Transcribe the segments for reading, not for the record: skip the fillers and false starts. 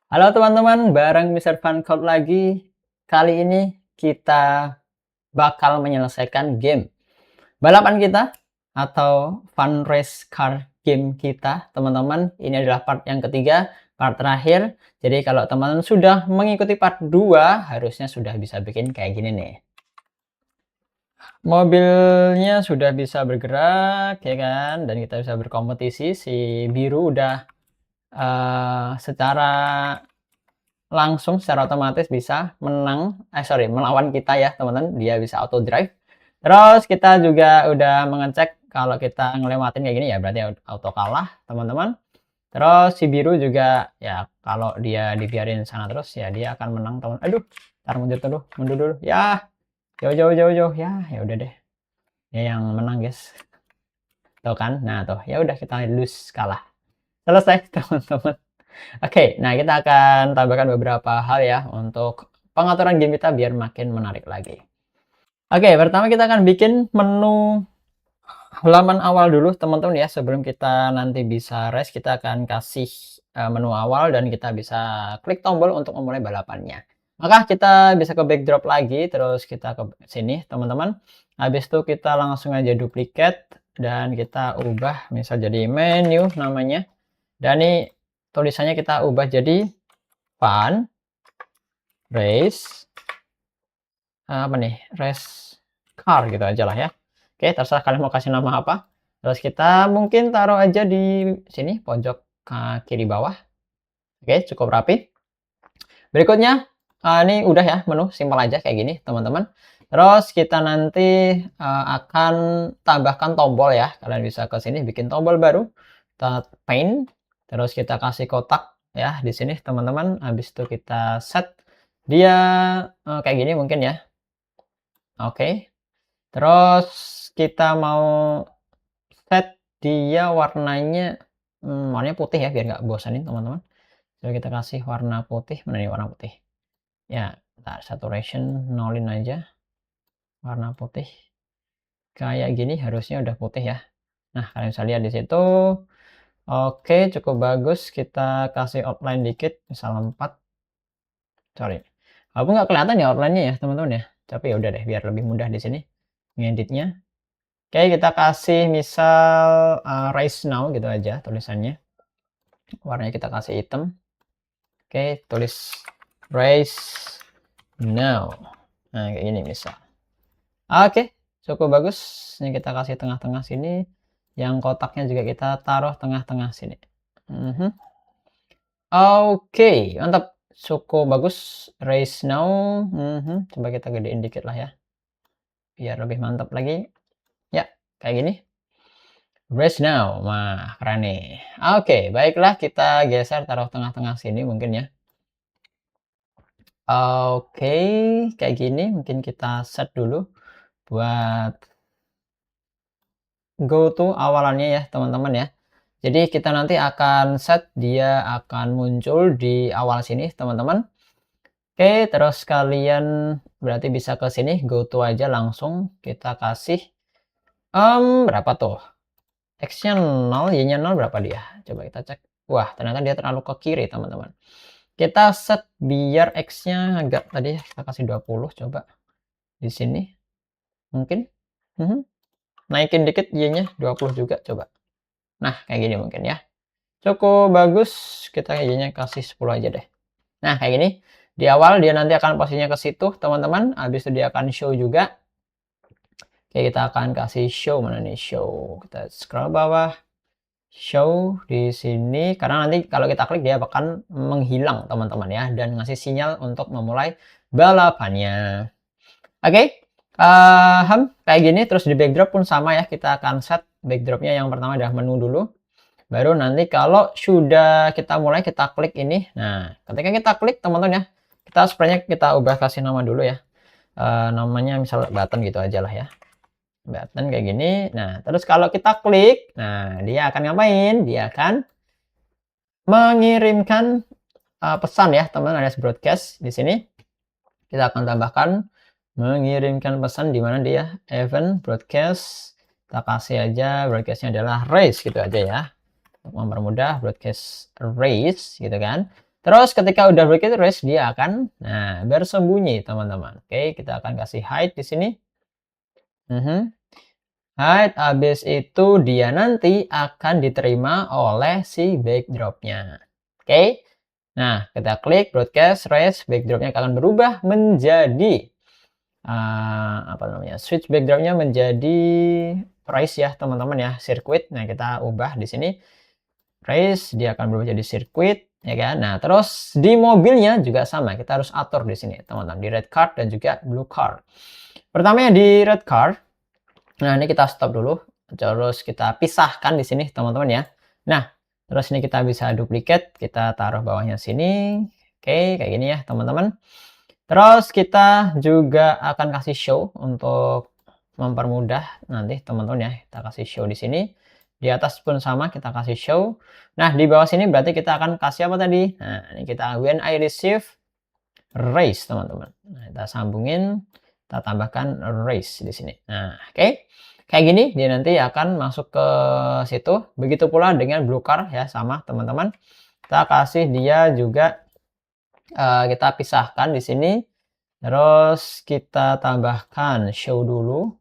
Halo teman-teman, bareng Mister Fun Code lagi. Kali ini kita bakal menyelesaikan game balapan kita atau fun race car game kita, teman-teman. Ini adalah part yang ketiga, part terakhir. Jadi kalau teman-teman sudah mengikuti part 2, harusnya sudah bisa bikin kayak gini nih. Mobilnya sudah bisa bergerak, ya kan? Dan kita bisa berkompetisi. Si biru udah secara langsung secara otomatis bisa melawan kita ya teman-teman, dia bisa auto drive. Terus kita juga udah mengecek kalau kita ngelewatin kayak gini ya berarti auto kalah teman-teman. Terus si biru juga ya kalau dia dibiarin sana terus ya dia akan menang teman. Aduh, ntar mundur dulu ya, jauh ya udah deh, dia yang menang guys, tuh kan. Nah tuh ya udah, kita lose, kalah, selesai teman-teman. Oke, nah kita akan tambahkan beberapa hal ya untuk pengaturan game kita biar makin menarik lagi. Oke, pertama kita akan bikin menu halaman awal dulu teman-teman ya. Sebelum kita nanti bisa race, kita akan kasih menu awal dan kita bisa klik tombol untuk memulai balapannya. Maka kita bisa ke backdrop lagi, terus kita ke sini teman-teman. Habis itu kita langsung aja duplicate dan kita ubah misal jadi menu namanya. Dan ini tulisannya kita ubah jadi fun race apa nih, race car gitu aja lah ya. Oke, terserah kalian mau kasih nama apa. Terus kita mungkin taruh aja di sini pojok kiri bawah. Oke, cukup rapi. Berikutnya ini udah ya, menu simpel aja kayak gini teman-teman. Terus kita nanti akan tambahkan tombol ya. Kalian bisa ke sini bikin tombol baru, kita paint, terus kita kasih kotak ya di sini teman-teman. Habis itu kita set dia kayak gini mungkin ya. Oke, terus kita mau set dia warnanya warnanya putih ya biar nggak bosanin teman-teman. Coba kita kasih warna putih, mana nih warna putih ya, ntar saturation nolin aja, warna putih kayak gini harusnya udah putih ya. Nah kalian bisa lihat di situ. Oke, cukup bagus. Kita kasih outline dikit, misal 4. Sorry, walaupun nggak kelihatan ya outline-nya ya teman-teman ya, tapi ya udah deh biar lebih mudah di sini ngeditnya. Oke, kita kasih misal race now gitu aja tulisannya, warnanya kita kasih hitam. Oke, tulis race now, nah kayak gini misal. Oke, cukup bagus. Ini kita kasih tengah-tengah sini, yang kotaknya juga kita taruh tengah-tengah sini. Oke, mantap, cukup bagus. Race now. Coba kita gedein dikit lah ya biar lebih mantap lagi ya, kayak gini. Race now, wah keren nih. Oke, baiklah, kita geser taruh tengah-tengah sini mungkin ya. Oke, kayak gini mungkin kita set dulu buat go to awalannya ya teman-teman ya. Jadi kita nanti akan set dia akan muncul di awal sini teman-teman. Oke, terus kalian berarti bisa ke sini go to aja langsung, kita kasih berapa tuh? X-nya 0, Y-nya 0, berapa dia? Coba kita cek. Wah, ternyata dia terlalu ke kiri, teman-teman. Kita set biar X-nya agak tadi kita kasih 20 coba. Di sini mungkin. Naikin dikit Y-nya 20 juga coba. Nah, kayak gini mungkin ya. Cukup bagus. Kita Y-nya kasih 10 aja deh. Nah, kayak gini. Di awal dia nanti akan posisinya ke situ, teman-teman. Habis itu dia akan show juga. Oke, kita akan kasih show, mana nih show. Kita scroll bawah. Show di sini karena nanti kalau kita klik dia akan menghilang teman-teman ya, dan ngasih sinyal untuk memulai balapannya. Oke, kayak gini. Terus di backdrop pun sama ya, kita akan set backdropnya yang pertama adalah menu dulu, baru nanti kalau sudah kita mulai kita klik ini. Nah ketika kita klik teman-teman ya, kita spraynya kita ubah kasih nama dulu ya, namanya misal button gitu aja lah ya, button kayak gini. Nah, terus kalau kita klik, nah dia akan ngapain? Dia akan mengirimkan pesan ya, teman-teman. Ada broadcast di sini. Kita akan tambahkan mengirimkan pesan di mana dia event broadcast. Kita kasih aja broadcastnya adalah race gitu aja ya, untuk mempermudah broadcast race gitu kan. Terus ketika udah begitu raise dia akan bersembunyi teman-teman. Oke, kita akan kasih hide di sini. Hide, habis itu dia nanti akan diterima oleh si backdropnya. Oke. Nah, kita klik broadcast raise, backdropnya akan berubah menjadi apa namanya? Switch backdropnya menjadi race ya, teman-teman ya, sirkuit. Nah, kita ubah di sini race, dia akan berubah jadi sirkuit, ya kan? Nah, terus di mobilnya juga sama, kita harus atur di sini, teman-teman, di red card dan juga blue card. Pertamanya di red card. Nah, ini kita stop dulu. Terus kita pisahkan di sini, teman-teman ya. Nah, terus ini kita bisa duplicate, kita taruh bawahnya sini. Oke, kayak gini ya, teman-teman. Terus kita juga akan kasih show untuk mempermudah nanti teman-teman ya. Kita kasih show di sini. Di atas pun sama, kita kasih show. Nah, di bawah sini berarti kita akan kasih apa tadi? Nah, ini kita when I receive raise, teman-teman. Nah, kita sambungin, kita tambahkan raise di sini. Nah, oke. Kayak gini dia nanti akan masuk ke situ. Begitu pula dengan blue card ya, sama teman-teman. Kita kasih dia juga kita pisahkan di sini. Terus kita tambahkan show dulu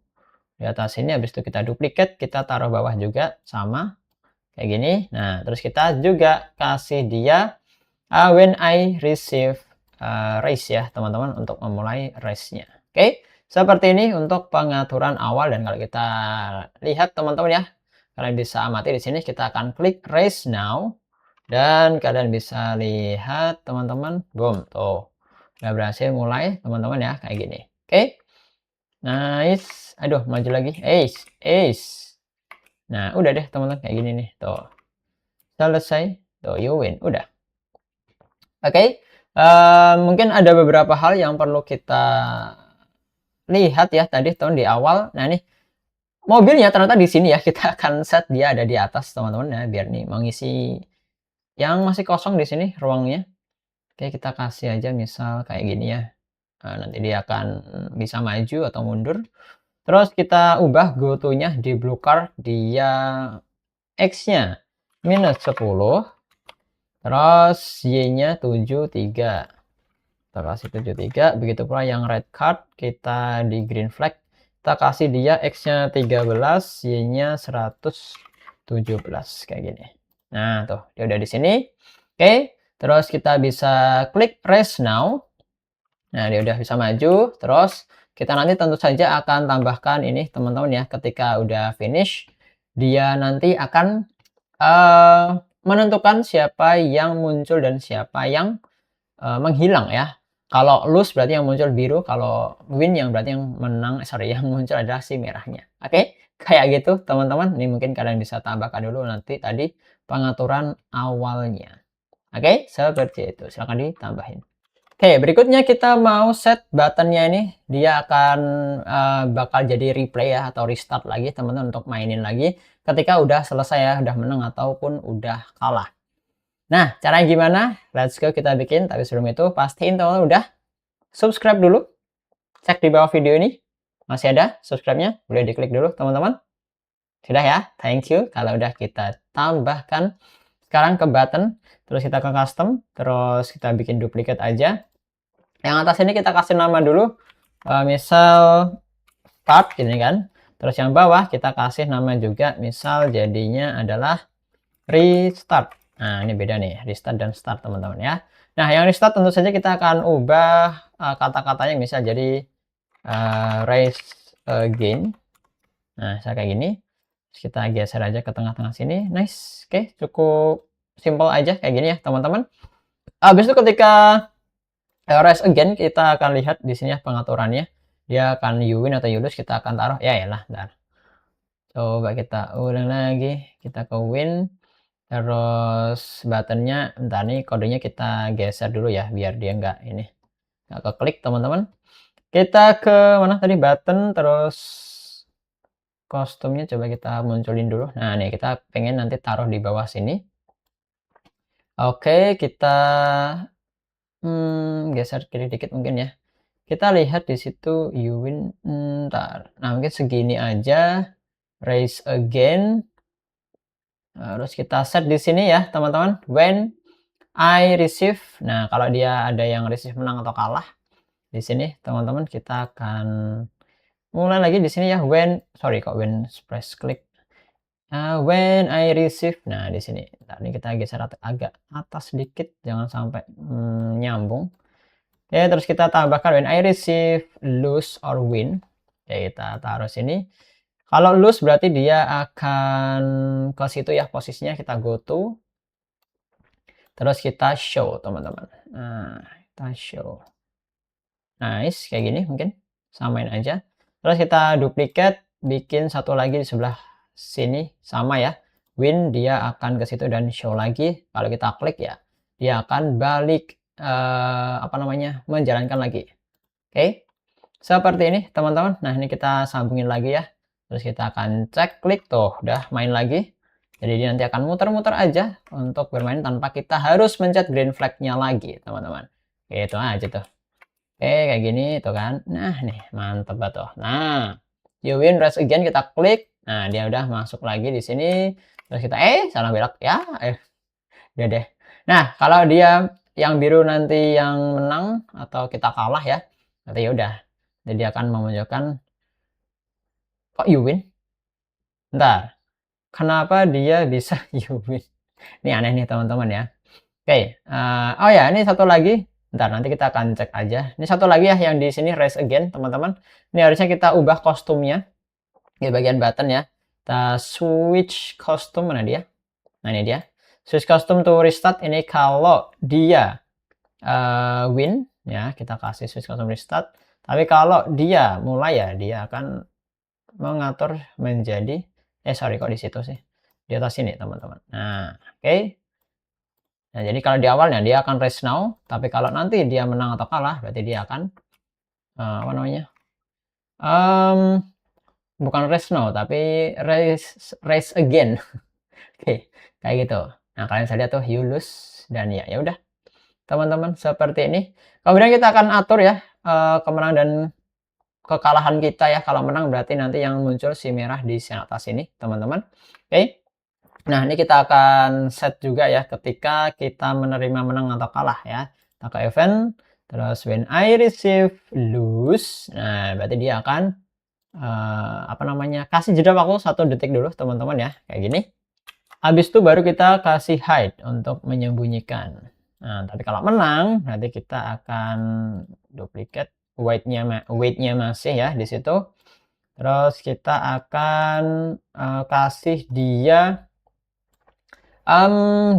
di atas sini. Habis itu kita duplicate, kita taruh bawah juga sama kayak gini. Nah, terus kita juga kasih dia when I receive race ya, teman-teman, untuk memulai race-nya. Oke, seperti ini untuk pengaturan awal. Dan kalau kita lihat teman-teman ya, kalian bisa amati di sini, kita akan klik race now dan kalian bisa lihat teman-teman, boom, tuh udah berhasil mulai teman-teman ya, kayak gini. Oke, nice. Aduh, maju lagi, ace, ace. Nah, udah deh teman-teman, kayak gini nih, tuh selesai, tuh you win, udah. Oke, mungkin ada beberapa hal yang perlu kita lihat ya tadi di awal. Nah, ini mobilnya ternyata di sini ya, kita akan set dia ada di atas teman-teman ya, biar nih mengisi yang masih kosong di sini ruangnya. Oke, kita kasih aja misal kayak gini ya. Nah, nanti dia akan bisa maju atau mundur. Terus kita ubah go to-nya di blue card, dia X-nya -10, terus Y-nya 73. Kita kasih 73. Begitu pula yang red card, kita di green flag, kita kasih dia X-nya 13, Y-nya 117 kayak gini. Nah, tuh dia udah di sini. Oke, terus kita bisa klik race now. Nah, dia udah bisa maju. Terus kita nanti tentu saja akan tambahkan ini teman-teman ya, ketika udah finish dia nanti akan menentukan siapa yang muncul dan siapa yang menghilang ya. Kalau lose berarti yang muncul biru, kalau win yang berarti yang menang, yang muncul adalah si merahnya. Oke, kayak gitu teman-teman. Ini mungkin kalian bisa tambahkan dulu nanti tadi pengaturan awalnya. Oke, seperti itu. Silahkan ditambahin. Oke, berikutnya kita mau set buttonnya ini. Dia akan bakal jadi replay ya, atau restart lagi teman-teman untuk mainin lagi ketika udah selesai ya, udah menang ataupun udah kalah. Nah, caranya gimana? Let's go kita bikin. Tapi sebelum itu pastiin teman-teman udah subscribe dulu. Cek di bawah video ini. Masih ada subscribe-nya? Boleh diklik dulu teman-teman. Sudah ya? Thank you. Kalau udah kita tambahkan sekarang ke button. Terus kita ke custom. Terus kita bikin duplicate aja. Yang atas ini kita kasih nama dulu. Misal start ini kan. Terus yang bawah kita kasih nama juga. Misal jadinya adalah restart. Nah, ini beda nih, restart dan start teman-teman ya. Nah, yang restart tentu saja kita akan ubah kata-katanya, misal jadi race again. Nah, saya kayak gini. Terus kita geser aja ke tengah-tengah sini. Nice. Oke, cukup simple aja kayak gini ya, teman-teman. Habis itu ketika race again, kita akan lihat di sini ya pengaturannya. Dia akan you win atau you lose, kita akan taruh. Ya lah, bentar. Coba kita ulang lagi. Kita ke win. Terus buttonnya, bentar nih kodenya kita geser dulu ya, biar dia nggak keklik teman-teman. Kita ke mana tadi, button, terus kostumnya coba kita munculin dulu. Nah, nih kita pengen nanti taruh di bawah sini. Oke, kita geser kiri dikit mungkin ya. Kita lihat di situ you win. Ntar. Nah, mungkin segini aja. Race again. Terus kita set di sini ya, teman-teman. When I receive. Nah, kalau dia ada yang receive menang atau kalah, di sini teman-teman kita akan mulai lagi di sini ya. When press click. When I receive. Nah, di sini. Ntar ini kita geser agak atas sedikit, jangan sampai nyambung. Ya, terus kita tambahkan when I receive, lose or win. Ya, kita taruh sini. Kalau lose berarti dia akan ke situ ya posisinya, kita go to. Terus kita show, teman-teman. Nah, kita show. Nice, kayak gini mungkin. Samain aja. Terus kita duplicate, bikin satu lagi di sebelah sini, sama ya. Win, dia akan ke situ dan show lagi. Kalau kita klik ya, dia akan balik, menjalankan lagi. Oke, seperti ini teman-teman. Nah, ini kita sambungin lagi ya. Terus kita akan cek, klik, tuh udah main lagi. Jadi dia nanti akan muter-muter aja untuk bermain tanpa kita harus mencet green flag-nya lagi, teman-teman. Itu aja tuh. Oke, kayak gini tuh kan. Nah, nih mantep banget tuh. Nah, you win race again, kita klik. Nah, dia udah masuk lagi di sini. Terus kita salah belok ya. Udah deh. Nah, kalau dia yang biru nanti yang menang atau kita kalah ya. Nanti ya udah. Jadi dia akan memunculkan kok you win? Bentar. Kenapa dia bisa you win? Ini aneh nih teman-teman ya. Oke, oh ya ini satu lagi. Bentar, nanti kita akan cek aja. Ini satu lagi ya yang di sini race again, teman-teman. Ini harusnya kita ubah kostumnya di bagian button ya. Kita switch kostum, mana dia? Nah, ini dia. Switch kostum to restart. Ini kalau dia win ya, kita kasih switch kostum restart. Tapi kalau dia mulai ya, dia akan mengatur menjadi kok di situ sih? Di atas sini, teman-teman. Nah, oke. Nah, jadi kalau di awalnya dia akan race now, tapi kalau nanti dia menang atau kalah, berarti dia akan bukan race now, tapi race again. Oke, kayak gitu. Nah, kalian bisa lihat tuh you lose dan ya udah. Teman-teman, seperti ini. Kemudian kita akan atur ya kemenangan dan kekalahan kita ya. Kalau menang berarti nanti yang muncul si merah di sini atas ini, teman-teman. Oke. Nah, ini kita akan set juga ya ketika kita menerima menang atau kalah ya. Kita ke event, terus when I receive lose. Nah, berarti dia akan kasih jeda waktu 1 detik dulu, teman-teman ya. Kayak gini. Habis itu baru kita kasih hide untuk menyembunyikan. Nah, tapi kalau menang, nanti kita akan duplicate weight-nya masih ya di situ. Terus kita akan kasih dia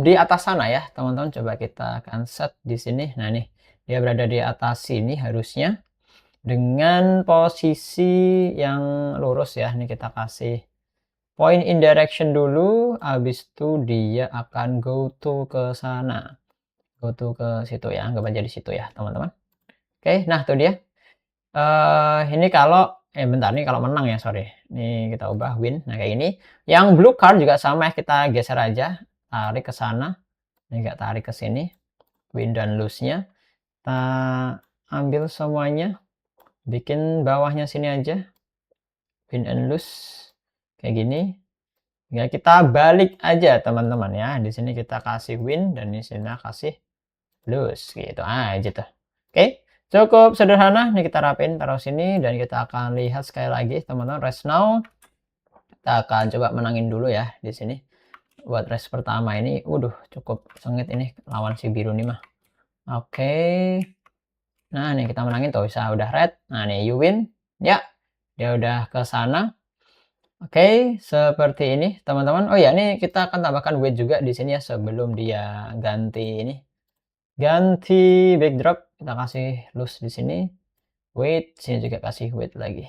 di atas sana ya, teman-teman. Coba kita akan set di sini. Nah, nih dia berada di atas sini harusnya dengan posisi yang lurus ya. Ini kita kasih point in direction dulu, habis itu dia akan go to ke sana. Go to ke situ ya, anggap aja di situ ya, teman-teman. Oke, nah tuh dia. Ini kalau bentar nih kalau menang ya, sorry. Ini kita ubah win. Nah, kayak gini. Yang blue card juga sama ya, kita geser aja, tarik ke sana. Ini enggak tarik ke sini. Win dan lose-nya. Kita ambil semuanya. Bikin bawahnya sini aja. Win and lose. Kayak gini. Ya, kita balik aja teman-teman ya. Di sini kita kasih win dan di sini kasih lose gitu aja tuh. Oke, cukup sederhana. Nih kita rapin taruh sini dan kita akan lihat sekali lagi teman-teman race now. Kita akan coba menangin dulu ya di sini. Buat race pertama ini, cukup sengit ini lawan si biru nih mah. Oke. Nah, nih kita menangin tuh bisa udah red. Nah, nih you win. Ya, dia udah ke sana. Oke, seperti ini teman-teman. Oh ya, ini kita akan tambahkan weight juga di sini ya sebelum dia ganti ini. Ganti backdrop, kita kasih loose di sini. Weight, sini juga kasih weight lagi.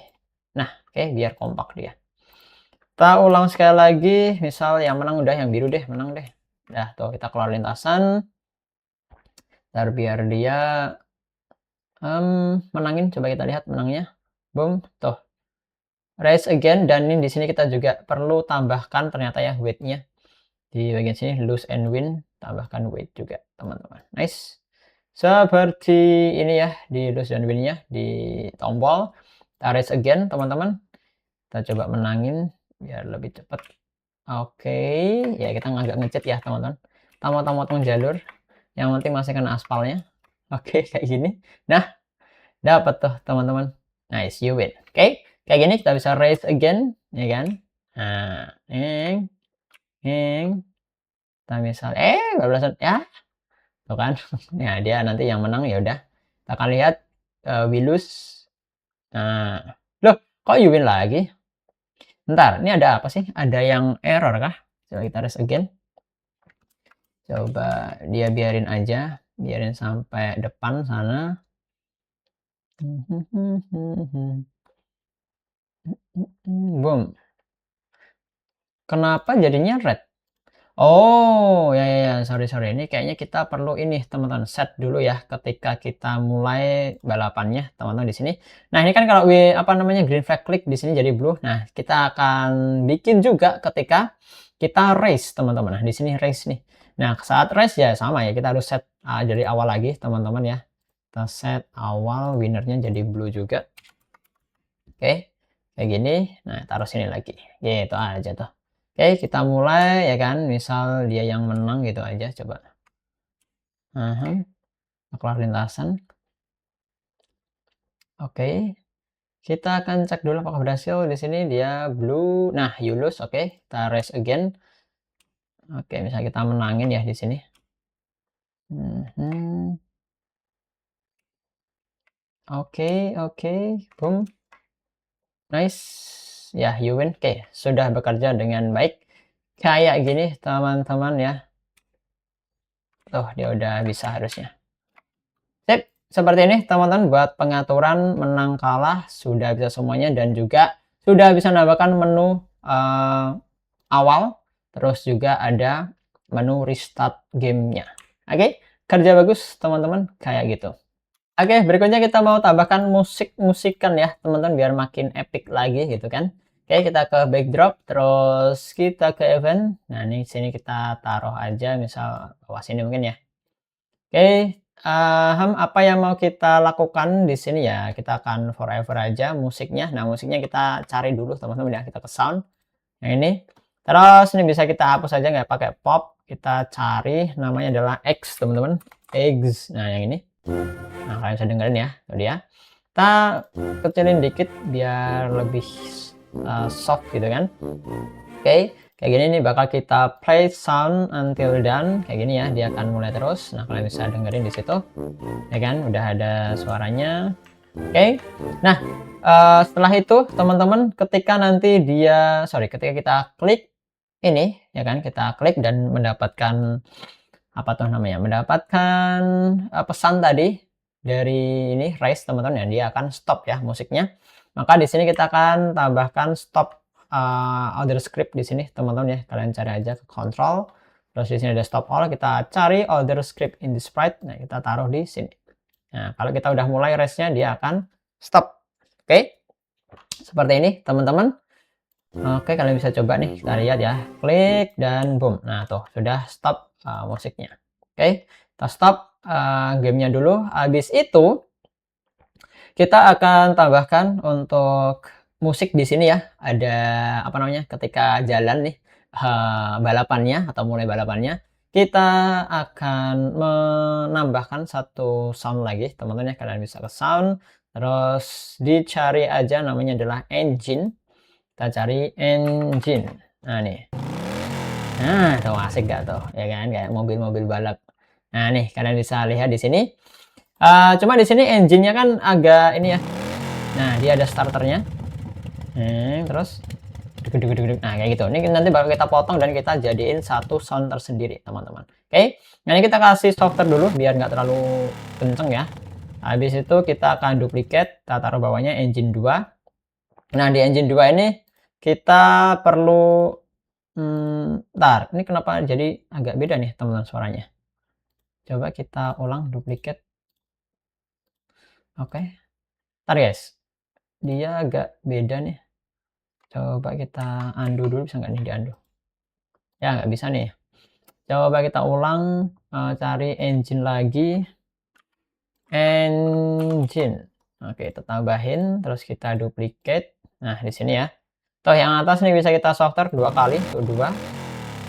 Nah, oke, biar kompak dia. Kita ulang sekali lagi, misal yang menang udah yang biru deh, menang deh. Nah, tuh kita keluar lintasan. Biar dia menangin, coba kita lihat menangnya. Boom, tuh. Race again, dan ini di sini kita juga perlu tambahkan ternyata ya weight-nya. Di bagian sini lose and win, tambahkan weight juga, teman-teman. Nice. Seperti ini ya di lose dan win-nya di tombol. Kita race again, teman-teman. Kita coba menangin biar lebih cepat. Oke, ya kita agak ngecet ya, teman-teman. Kita motong-motong jalur. yang penting masih kena aspalnya. Oke, kayak gini. Nah, dapat tuh teman-teman. Nice, you win. Oke, kayak gini kita bisa raise again, ya kan? Nah, kita misal, bablasan, ya, tuh kan? Ya, dia nanti yang menang ya udah. Kita akan lihat we lose. Nah, loh, kok you win lagi? Bentar, ini ada apa sih? Ada yang error kah? Coba kita raise again. Coba dia biarin aja, biarin sampai depan sana. Boom. Kenapa jadinya red? Oh, ya, ya, ya, sorry, sorry. Ini kayaknya kita perlu ini, teman-teman, set dulu ya ketika kita mulai balapannya, teman-teman di sini. Nah, ini kan kalau apa namanya green flag klik di sini jadi blue. Nah, kita akan bikin juga ketika kita race, teman-teman. Nah, di sini race nih. Nah, saat race ya sama ya, kita harus set dari awal lagi, teman-teman ya. Kita set awal winernya jadi blue juga. Oke, kayak gini. Nah, taruh sini lagi. Gitu aja tuh. Oke, kita mulai ya kan. Misal dia yang menang gitu aja coba. Keluar lintasan. Oke. Kita akan cek dulu apakah berhasil. Di sini dia blue. Nah, you lose. Oke, kita race again. Oke, misal kita menangin ya di sini. Oke, oke. Boom. Nice. Ya, you win. Oke, sudah bekerja dengan baik. Kayak gini, teman-teman ya. Tuh, dia udah bisa harusnya. Sip, seperti ini teman-teman buat pengaturan menang kalah sudah bisa semuanya dan juga sudah bisa menambahkan menu awal, terus juga ada menu restart gamenya. Oke, kerja bagus teman-teman kayak gitu. Oke, berikutnya kita mau tambahkan musik-musikan ya teman-teman biar makin epic lagi gitu kan. Oke, kita ke backdrop, terus kita ke event. Nah, ini sini kita taruh aja misal bawah sini mungkin ya. Oke, apa yang mau kita lakukan di sini ya, kita akan forever aja musiknya. Nah, musiknya kita cari dulu teman-teman ya, kita ke sound. Yang ini. Terus ini bisa kita hapus aja nggak pakai pop. Kita cari namanya adalah X teman-teman. X. Nah, yang ini. Nah, kalian bisa dengerin ya, itu dia. Kita kecilin dikit biar lebih soft gitu kan. Oke. Kayak gini nih bakal kita play sound until done kayak gini ya, dia akan mulai terus. Nah, kalian bisa dengerin di situ. Ya kan, udah ada suaranya. Oke. Nah, setelah itu teman-teman ketika nanti ketika kita klik ini ya kan, kita klik dan mendapatkan apa tuh namanya? Mendapatkan pesan tadi dari ini Rise teman-teman ya, dia akan stop ya musiknya. Maka di sini kita akan tambahkan stop other script di sini teman-teman ya. Kalian cari aja ke control. Terus di sini ada stop all, kita cari other script in the sprite. Nah, kita taruh di sini. Nah, kalau kita udah mulai race-nya dia akan stop. Oke. Seperti ini teman-teman. Oke, kalian bisa coba nih. Kita lihat ya. Klik dan boom. Nah, tuh sudah stop musiknya. Oke, kita stop gamenya dulu. Habis itu kita akan tambahkan untuk musik di sini ya. Ada apa namanya? Ketika jalan nih balapannya atau mulai balapannya, kita akan menambahkan satu sound lagi, teman-teman ya. Kalian bisa ke sound, terus dicari aja namanya adalah engine. Kita cari engine. Nah, nih. Nah, tuh asik gak tuh? Ya kan, kayak mobil-mobil balap. Nah, nih kalian bisa lihat di sini. Cuma di sini engine-nya kan agak ini ya. Nah, dia ada starternya. Terus nah kayak gitu. Ini nanti bakal kita potong dan kita jadiin satu sound tersendiri, teman-teman. Oke. Nah, ini kita kasih software dulu biar nggak terlalu kenceng ya. Habis itu kita akan duplicate, kita taruh bawahnya engine 2. Nah, di engine 2 ini kita perlu bentar, ini kenapa jadi agak beda nih teman-teman suaranya. Coba kita ulang duplicate. Oke. Ntar guys, dia agak beda nih. Coba kita undo dulu, bisa nggak nih di undo? Ya nggak bisa nih. Coba kita ulang, cari engine lagi. Engine. Oke, kita tambahin, terus kita duplicate. Nah, di sini ya. Toh yang atas nih bisa kita software 2 kali, tuh 2.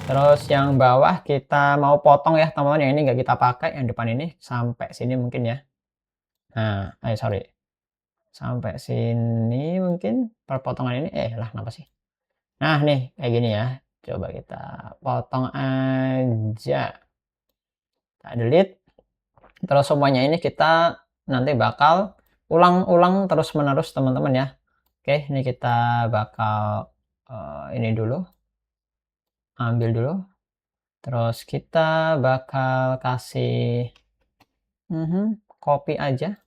Terus yang bawah kita mau potong ya teman-teman, yang ini nggak kita pakai, yang depan ini sampai sini mungkin ya. Nah, sorry, sampai sini mungkin perpotongan ini, lah kenapa sih? Nah nih kayak gini ya, coba kita potong aja, kita delete. Terus semuanya ini kita nanti bakal ulang-ulang terus-menerus teman-teman ya. Oke, ini kita bakal ini dulu, ambil dulu. Terus kita bakal kasih copy aja.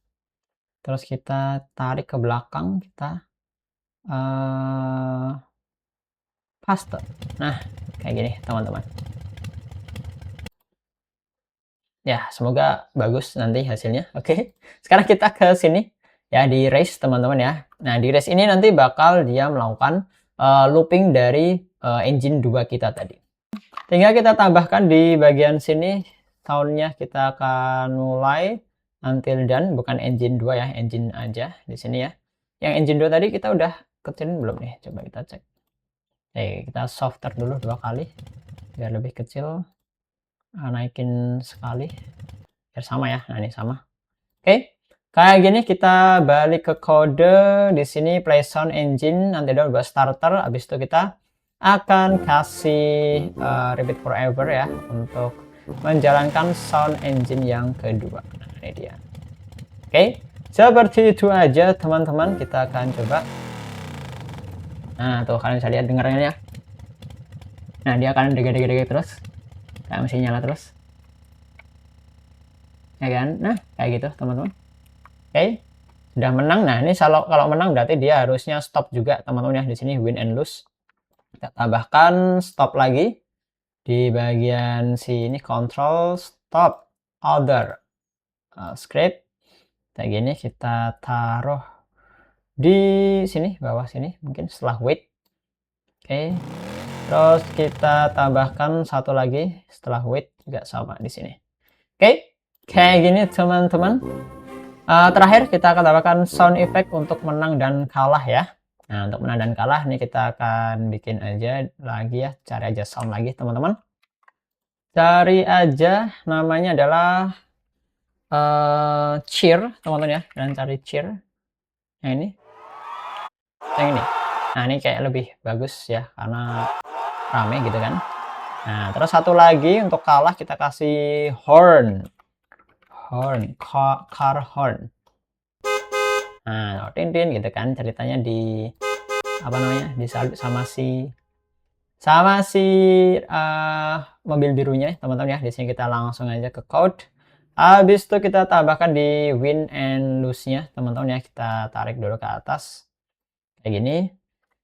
Terus kita tarik ke belakang, kita paste. Nah, kayak gini teman-teman. Ya, semoga bagus nanti hasilnya. Oke, sekarang kita ke sini ya, di race teman-teman ya. Nah, di race ini nanti bakal dia melakukan looping dari engine 2 kita tadi. Tinggal kita tambahkan di bagian sini soundnya, kita akan mulai until done, bukan engine 2 ya, engine aja di sini ya. Yang engine 2 tadi kita udah kecilin belum nih? Coba kita cek. Kita softer dulu 2 kali biar lebih kecil. Naikin sekali biar sama ya. Nah, ini sama. Oke. Kayak gini kita balik ke kode di sini, play sound engine nanti dulu buat starter. Habis itu kita akan kasih repeat forever ya untuk menjalankan sound engine yang kedua. Nah, ini dia. Oke. Seperti itu aja teman-teman, kita akan coba. Nah, tuh kalian bisa lihat dengarnya ya. Nah, dia akan deg-deg terus. Kayak masih nyala terus. Ya kan? Nah, kayak gitu teman-teman. Oke, sudah menang. Nah, ini kalau menang berarti dia harusnya stop juga teman-teman ya. Di sini win and lose. Kita tambahkan stop lagi di bagian sini, control stop other script. Kayak gini kita taruh di sini, bawah sini mungkin setelah wait. Oke. Terus kita tambahkan satu lagi setelah wait juga sama di sini. Oke, kayak gini teman-teman. Terakhir kita akan tambahkan sound effect untuk menang dan kalah ya. Nah, untuk menang dan kalah ini kita akan bikin aja lagi ya, cari aja sound lagi teman-teman. Cari aja namanya adalah cheer teman-teman ya, dan cari cheer. Yang ini. Yang ini. Nah, ini kayak lebih bagus ya karena rame gitu kan. Nah, terus satu lagi untuk kalah kita kasih horn. Car horn. Nah, Tintin gitu kan ceritanya di apa namanya, disalib sama si mobil birunya teman-teman ya. Di sini kita langsung aja ke code. Habis itu kita tambahkan di win and lose-nya teman-teman ya. Kita tarik dulu ke atas kayak gini.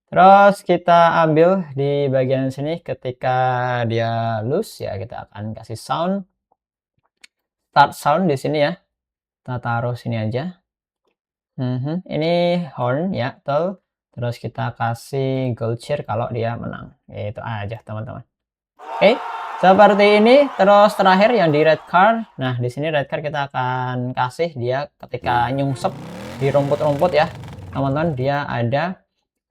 Terus kita ambil di bagian sini, ketika dia lose ya kita akan kasih sound, start sound di sini ya. Kita taruh sini aja. Ini horn ya, tuh. Terus kita kasih gold cheer kalau dia menang. Itu aja teman-teman. Oke, seperti ini. Terus terakhir yang di red card. Nah, di sini red card kita akan kasih dia ketika nyungsep di rumput-rumput ya. Teman-teman, dia ada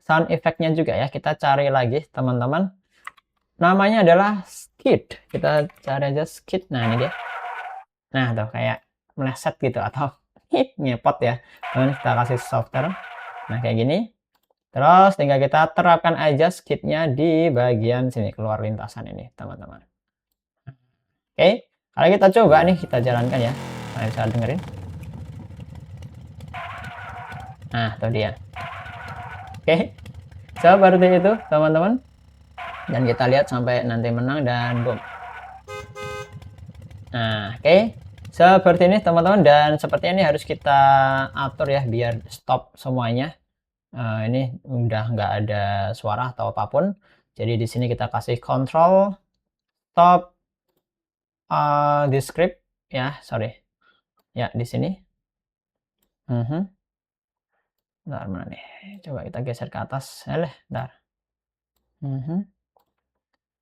sound effect-nya juga ya. Kita cari lagi teman-teman. Namanya adalah skid. Kita cari aja skid. Nah, ini dia. Nah, tuh kayak meleset gitu atau ngepot ya. Teman, kita kasih softer. Nah, kayak gini. Terus tinggal kita terapkan aja skidnya di bagian sini, keluar lintasan ini teman-teman. Oke, kalau kita coba nih, kita jalankan ya. Kalian bisa dengerin. Nah, itu dia. Oke, seperti itu teman-teman. Dan kita lihat sampai nanti menang dan boom. Nah, oke. Seperti ini teman-teman, dan sepertinya ini harus kita atur ya biar stop semuanya. Ini udah nggak ada suara atau apapun. Jadi di sini kita kasih control stop di script ya, sorry. Ya, di sini. Bentar, mana nih? Coba kita geser ke atas. Bentar.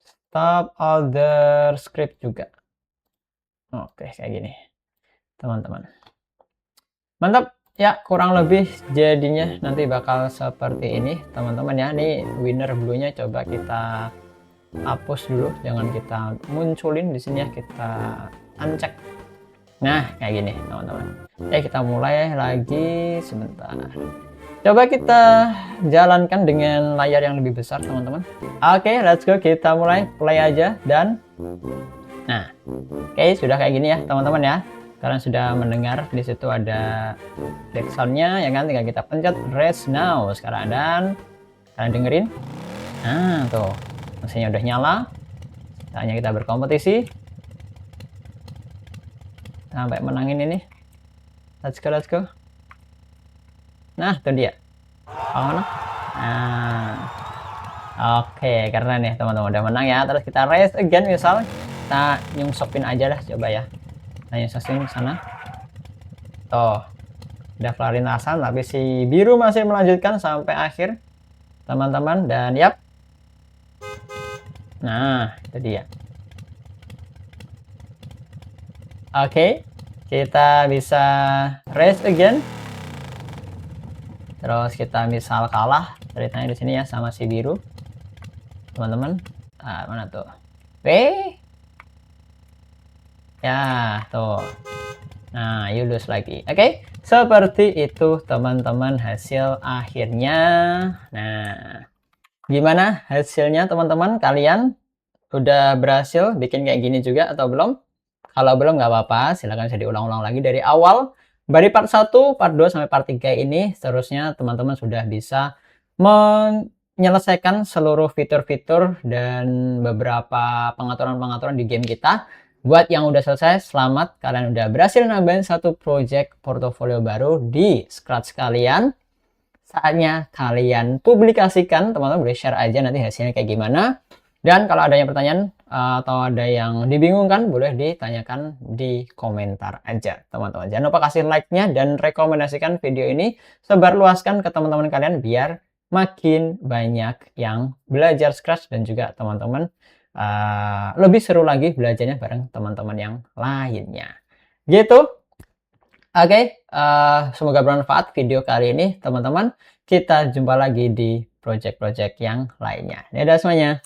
Stop other script juga. Oke, kayak gini. Teman-teman. Mantap. Ya, kurang lebih jadinya nanti bakal seperti ini, teman-teman ya. Nih winner blue-nya coba kita hapus dulu, jangan kita munculin di sini ya, kita uncheck. Nah, kayak gini teman-teman. Oke, kita mulai lagi sebentar. Coba kita jalankan dengan layar yang lebih besar teman-teman. Oke, let's go, kita mulai play aja. Dan nah, oke, sudah kayak gini ya teman-teman ya. Kalian sudah mendengar di situ ada backsoundnya ya kan, tinggal kita pencet rest now sekarang, dan kalian dengerin. Nah tuh, mesinnya udah nyala, saatnya kita berkompetisi sampai menangin ini. Let's go, let's go. Nah itu dia. Oh, mana? Nah, oke, karena nih teman-teman udah menang ya. Terus kita race again, misal kita nyungsopin aja lah, coba ya. Nah, nyungsopin sana. Tuh, udah kelar lintasan, tapi si biru masih melanjutkan sampai akhir teman-teman. Dan yap, nah itu dia. Oke, kita bisa race again. Terus kita misal kalah ceritanya di sini ya sama si biru teman-teman. Nah, mana tuh? Ya tuh. Nah, you lose lagi. Oke, seperti itu teman-teman hasil akhirnya. Nah, gimana hasilnya teman-teman? Kalian udah berhasil bikin kayak gini juga atau belum? Kalau belum nggak apa-apa, silahkan bisa diulang-ulang lagi dari awal. Dari part 1, part 2, sampai part 3 ini, seterusnya teman-teman sudah bisa menyelesaikan seluruh fitur-fitur dan beberapa pengaturan-pengaturan di game kita. Buat yang udah selesai, selamat, kalian udah berhasil nambahin satu project portofolio baru di Scratch kalian. Saatnya kalian publikasikan, teman-teman boleh share aja nanti hasilnya kayak gimana. Dan kalau ada yang pertanyaan atau ada yang dibingungkan, boleh ditanyakan di komentar aja teman-teman. Jangan lupa kasih like-nya dan rekomendasikan video ini, sebarluaskan ke teman-teman kalian biar makin banyak yang belajar Scratch, dan juga teman-teman lebih seru lagi belajarnya bareng teman-teman yang lainnya gitu. Oke, semoga bermanfaat video kali ini teman-teman. Kita jumpa lagi di project-project yang lainnya. Dadah semuanya.